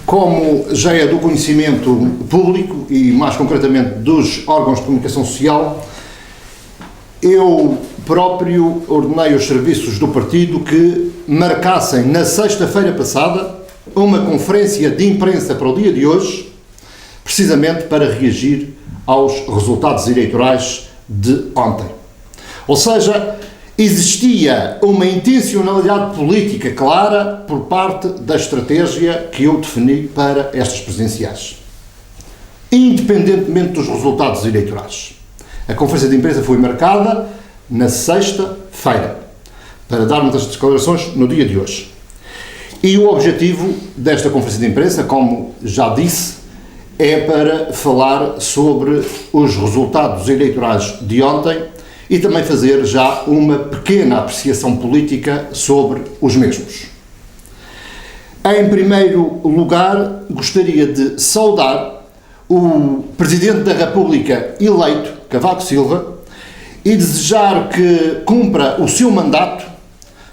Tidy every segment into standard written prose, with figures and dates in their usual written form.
Como já é do conhecimento público e mais concretamente dos órgãos de comunicação social, eu próprio ordenei aos serviços do partido que marcassem na sexta-feira passada uma conferência de imprensa para o dia de hoje, precisamente para reagir aos resultados eleitorais de ontem. Ou seja, existia uma intencionalidade política clara por parte da estratégia que eu defini para estas presidenciais, independentemente dos resultados eleitorais. A conferência de imprensa foi marcada na sexta-feira, para darmos as declarações no dia de hoje. E o objetivo desta conferência de imprensa, como já disse, é para falar sobre os resultados eleitorais de ontem e também fazer já uma pequena apreciação política sobre os mesmos. Em primeiro lugar, gostaria de saudar o Presidente da República eleito, Cavaco Silva, e desejar que cumpra o seu mandato,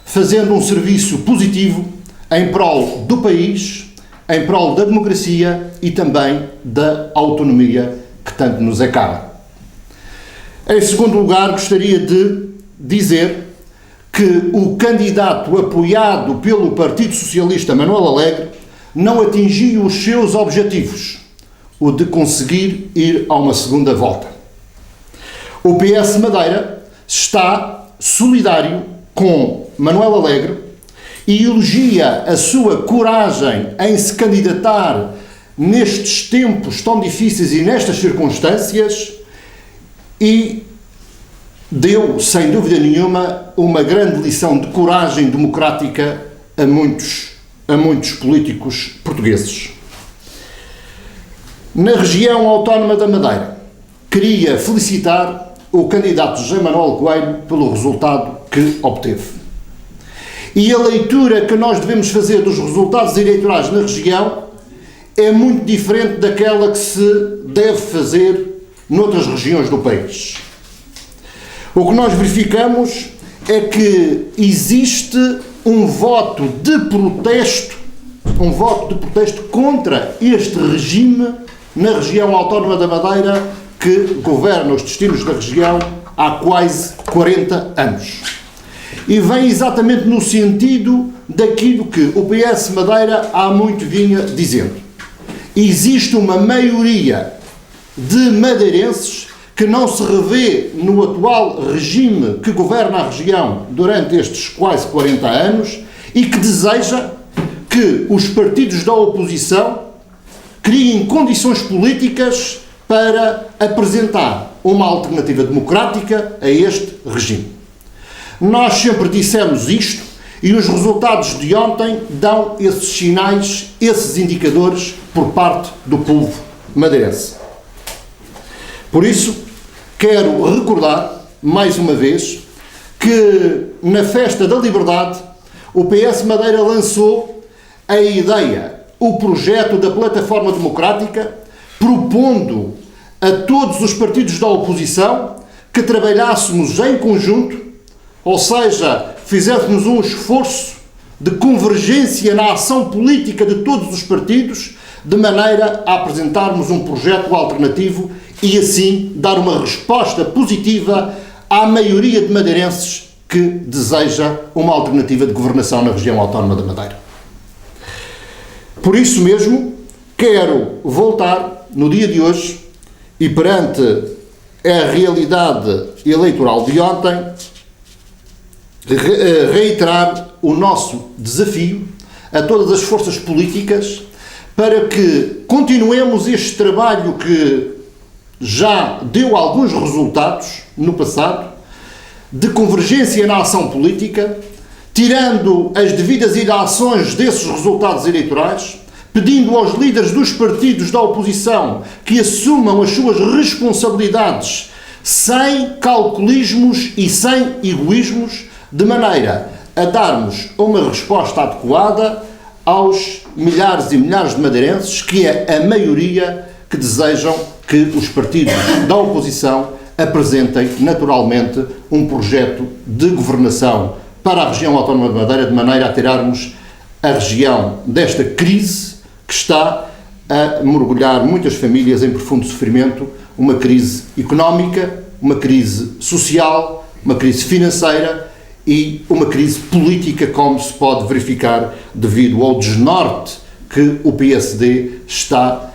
fazendo um serviço positivo em prol do país, em prol da democracia e também da autonomia que tanto nos é cara. Em segundo lugar, gostaria de dizer que o candidato apoiado pelo Partido Socialista, Manuel Alegre, não atingiu os seus objetivos, o de conseguir ir a uma segunda volta. O PS Madeira está solidário com Manuel Alegre e elogia a sua coragem em se candidatar nestes tempos tão difíceis e nestas circunstâncias e deu, sem dúvida nenhuma, uma grande lição de coragem democrática a muitos políticos portugueses. Na região autónoma da Madeira, queria felicitar o candidato José Manuel Coelho pelo resultado que obteve. E a leitura que nós devemos fazer dos resultados eleitorais na região é muito diferente daquela que se deve fazer noutras regiões do país. O que nós verificamos é que existe um voto de protesto contra este regime na região autónoma da Madeira que governa os destinos da região há quase 40 anos. E vem exatamente no sentido daquilo que o PS Madeira há muito vinha dizendo. Existe uma maioria de madeirenses que não se revê no atual regime que governa a região durante estes quase 40 anos e que deseja que os partidos da oposição criem condições políticas para apresentar uma alternativa democrática a este regime. Nós sempre dissemos isto e os resultados de ontem dão esses sinais, esses indicadores por parte do povo madeirense. Por isso, quero recordar, mais uma vez, que na Festa da Liberdade o PS Madeira lançou a ideia, o projeto da Plataforma Democrática, propondo a todos os partidos da oposição que trabalhássemos em conjunto, ou seja, fizéssemos um esforço de convergência na ação política de todos os partidos, de maneira a apresentarmos um projeto alternativo e assim dar uma resposta positiva à maioria de madeirenses que deseja uma alternativa de governação na região autónoma da Madeira. Por isso mesmo, quero voltar no dia de hoje e perante a realidade eleitoral de ontem, reiterar o nosso desafio a todas as forças políticas para que continuemos este trabalho que já deu alguns resultados no passado, de convergência na ação política, tirando as devidas ilações desses resultados eleitorais, pedindo aos líderes dos partidos da oposição que assumam as suas responsabilidades sem calculismos e sem egoísmos, de maneira a darmos uma resposta adequada aos milhares e milhares de madeirenses, que é a maioria que desejam que os partidos da oposição apresentem naturalmente um projeto de governação para a região autónoma de Madeira, de maneira a tirarmos a região desta crise que está a mergulhar muitas famílias em profundo sofrimento, uma crise económica, uma crise social, uma crise financeira e uma crise política, como se pode verificar devido ao desnorte que o PSD está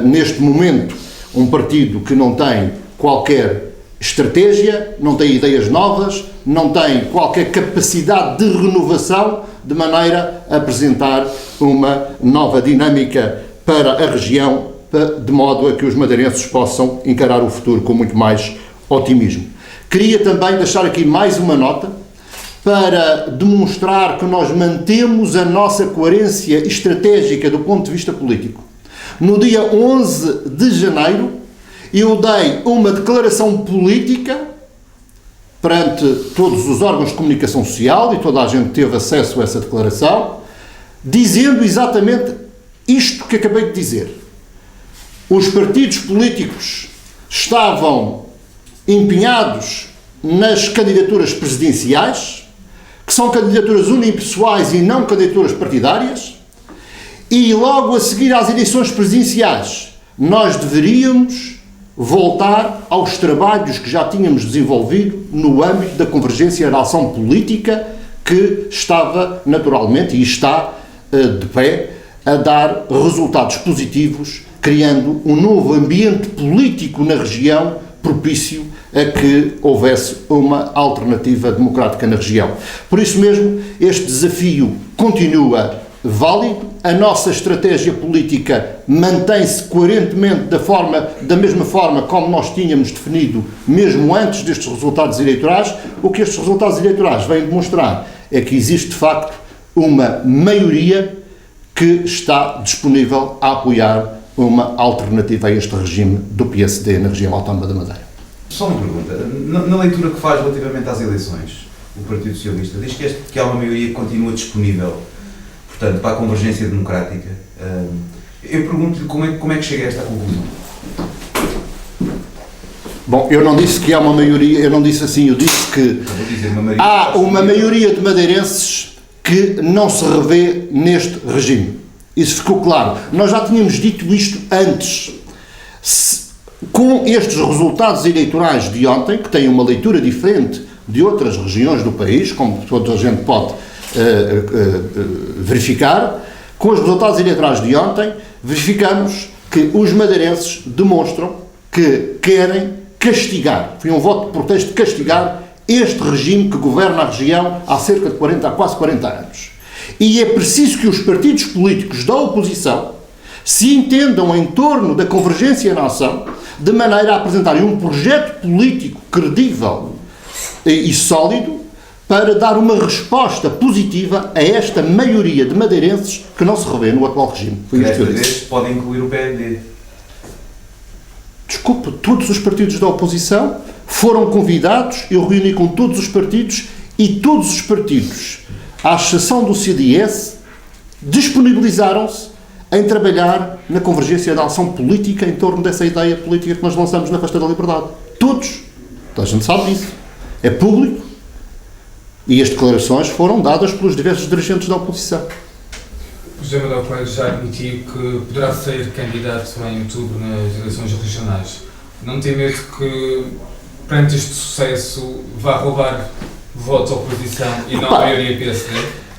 neste momento. Um partido que não tem qualquer estratégia, não tem ideias novas, não tem qualquer capacidade de renovação, de maneira a apresentar uma nova dinâmica para a região, de modo a que os madeirenses possam encarar o futuro com muito mais otimismo. Queria também deixar aqui mais uma nota para demonstrar que nós mantemos a nossa coerência estratégica do ponto de vista político. No dia 11 de janeiro, eu dei uma declaração política perante todos os órgãos de comunicação social, e toda a gente teve acesso a essa declaração, dizendo exatamente isto que acabei de dizer. Os partidos políticos estavam empenhados nas candidaturas presidenciais, que são candidaturas unipessoais e não candidaturas partidárias, e logo a seguir às eleições presidenciais nós deveríamos voltar aos trabalhos que já tínhamos desenvolvido no âmbito da convergência da ação política, que estava naturalmente e está de pé a dar resultados positivos, criando um novo ambiente político na região propício a que houvesse uma alternativa democrática na região. Por isso mesmo, este desafio continua válido, a nossa estratégia política mantém-se coerentemente da mesma forma como nós tínhamos definido mesmo antes destes resultados eleitorais. O que estes resultados eleitorais vêm demonstrar é que existe de facto uma maioria que está disponível a apoiar uma alternativa a este regime do PSD na região autónoma da Madeira. Só uma pergunta. Na leitura que faz relativamente às eleições, o Partido Socialista diz que há uma maioria que continua disponível, portanto, para a convergência democrática. Eu pergunto-lhe como é que chega a esta conclusão? Bom, eu não disse que há uma maioria, eu não disse assim, eu disse que há uma maioria de madeirenses que não se revê neste regime. Isso ficou claro. Nós já tínhamos dito isto antes. Com estes resultados eleitorais de ontem, que têm uma leitura diferente de outras regiões do país, como toda a gente pode verificar, com os resultados eleitorais de ontem, verificamos que os madeirenses demonstram que querem castigar, foi um voto de protesto de castigar este regime que governa a região há cerca de quase 40 anos. E é preciso que os partidos políticos da oposição se entendam em torno da convergência na ação, de maneira a apresentarem um projeto político credível e sólido para dar uma resposta positiva a esta maioria de madeirenses que não se revê no atual regime. Foi isto que eu disse. Pode incluir o PND. Desculpe, todos os partidos da oposição foram convidados, eu reuni com todos os partidos e todos os partidos, à exceção do CDS, disponibilizaram-se em trabalhar na convergência da ação política em torno dessa ideia política que nós lançamos na Festa da Liberdade. Todos. Toda a gente sabe disso. É público e as declarações foram dadas pelos diversos dirigentes da oposição. O José Manuel Coelho já admitiu que poderá ser candidato em outubro nas eleições regionais. Não tem medo que, perante este sucesso, vá roubar votos à oposição e não a maioria PSD?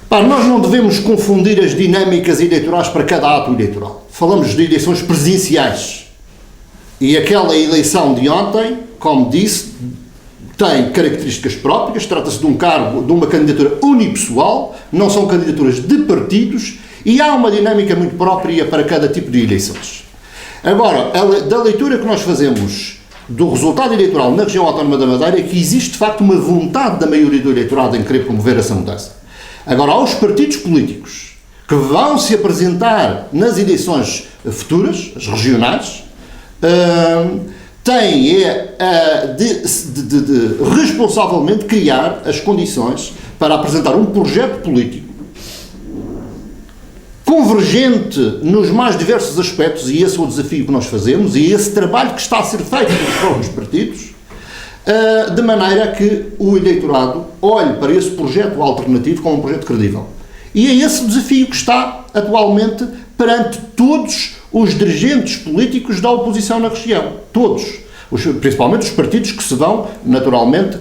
Nós não devemos confundir as dinâmicas eleitorais para cada ato eleitoral. Falamos de eleições presidenciais. E aquela eleição de ontem, como disse, tem características próprias, trata-se de um cargo, de uma candidatura unipessoal, não são candidaturas de partidos, e há uma dinâmica muito própria para cada tipo de eleições. Agora, da leitura que nós fazemos do resultado eleitoral na região autónoma da Madeira é que existe de facto uma vontade da maioria do eleitorado em querer promover essa mudança. Agora, aos partidos políticos que vão se apresentar nas eleições futuras, as regionais, têm de responsavelmente criar as condições para apresentar um projeto político convergente nos mais diversos aspectos, e esse é o desafio que nós fazemos, e esse trabalho que está a ser feito pelos próprios partidos, de maneira que o eleitorado olhe para esse projeto alternativo como um projeto credível. E é esse o desafio que está atualmente perante todos os dirigentes políticos da oposição na região. Todos. Principalmente os partidos que se vão, naturalmente,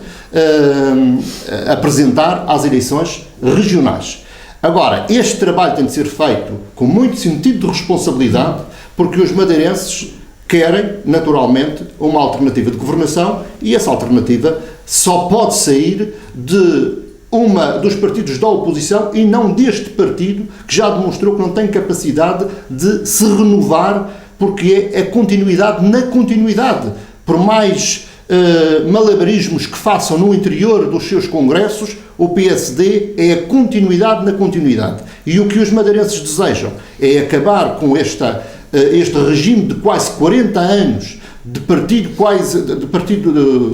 apresentar às eleições regionais. Agora, este trabalho tem de ser feito com muito sentido de responsabilidade, porque os madeirenses querem, naturalmente, uma alternativa de governação, e essa alternativa só pode sair dos partidos da oposição e não deste partido, que já demonstrou que não tem capacidade de se renovar, porque é a continuidade na continuidade. Por mais malabarismos que façam no interior dos seus congressos, o PSD é a continuidade na continuidade. E o que os madeirenses desejam é acabar com este regime de quase 40 anos de partido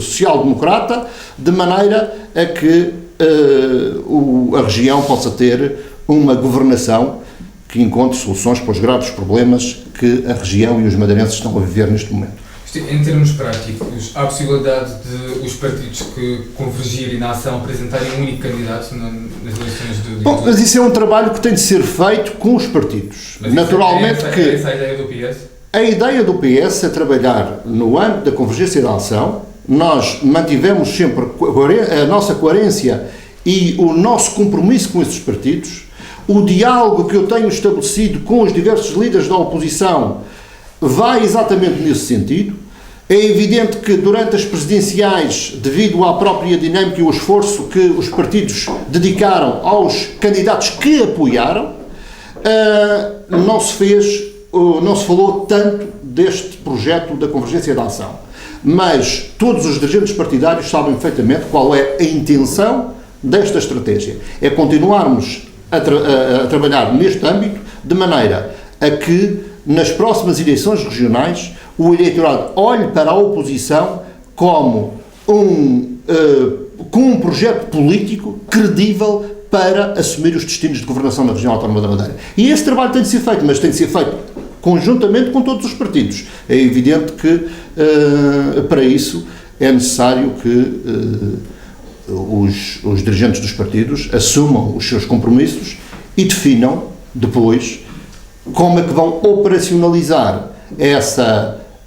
social-democrata, de maneira a que a região possa ter uma governação que encontre soluções para os graves problemas que a região e os madeirenses estão a viver neste momento. Em termos práticos, há a possibilidade de os partidos que convergirem na ação apresentarem um único candidato nas eleições de... Bom, mas isso é um trabalho que tem de ser feito com os partidos. Mas naturalmente é essa a ideia do PS? A ideia do PS é trabalhar no âmbito da convergência da ação. Nós mantivemos sempre a nossa coerência e o nosso compromisso com esses partidos. O diálogo que eu tenho estabelecido com os diversos líderes da oposição vai exatamente nesse sentido. É evidente que durante as presidenciais, devido à própria dinâmica e ao esforço que os partidos dedicaram aos candidatos que apoiaram, não se falou tanto deste projeto da convergência da ação. Mas todos os dirigentes partidários sabem perfeitamente qual é a intenção desta estratégia. É continuarmos a trabalhar neste âmbito, de maneira a que nas próximas eleições regionais o eleitorado olhe para a oposição como com um projeto político credível para assumir os destinos de governação na região autónoma da Madeira. E esse trabalho tem de ser feito, mas tem de ser feito conjuntamente com todos os partidos. É evidente que para isso é necessário que os dirigentes dos partidos assumam os seus compromissos e definam depois como é que vão operacionalizar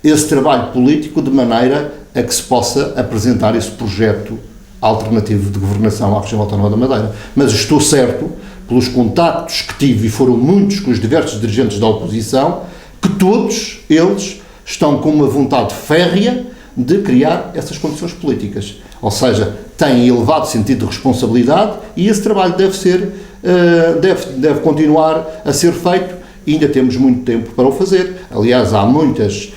esse trabalho político de maneira a que se possa apresentar esse projeto alternativo de governação à região autónoma da Madeira. Mas estou certo, pelos contactos que tive, e foram muitos com os diversos dirigentes da oposição, que todos eles estão com uma vontade férrea de criar essas condições políticas. Ou seja, têm elevado sentido de responsabilidade e esse trabalho deve continuar a ser feito. E ainda temos muito tempo para o fazer. Aliás, há muitas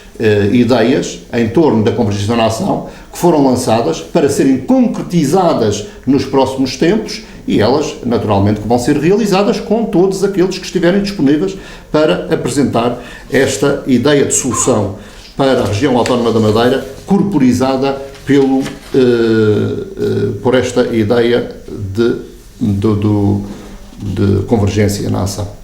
ideias em torno da convergência da ação que foram lançadas para serem concretizadas nos próximos tempos e elas, naturalmente, que vão ser realizadas com todos aqueles que estiverem disponíveis para apresentar esta ideia de solução para a região autónoma da Madeira, corporizada por esta ideia de convergência na ação.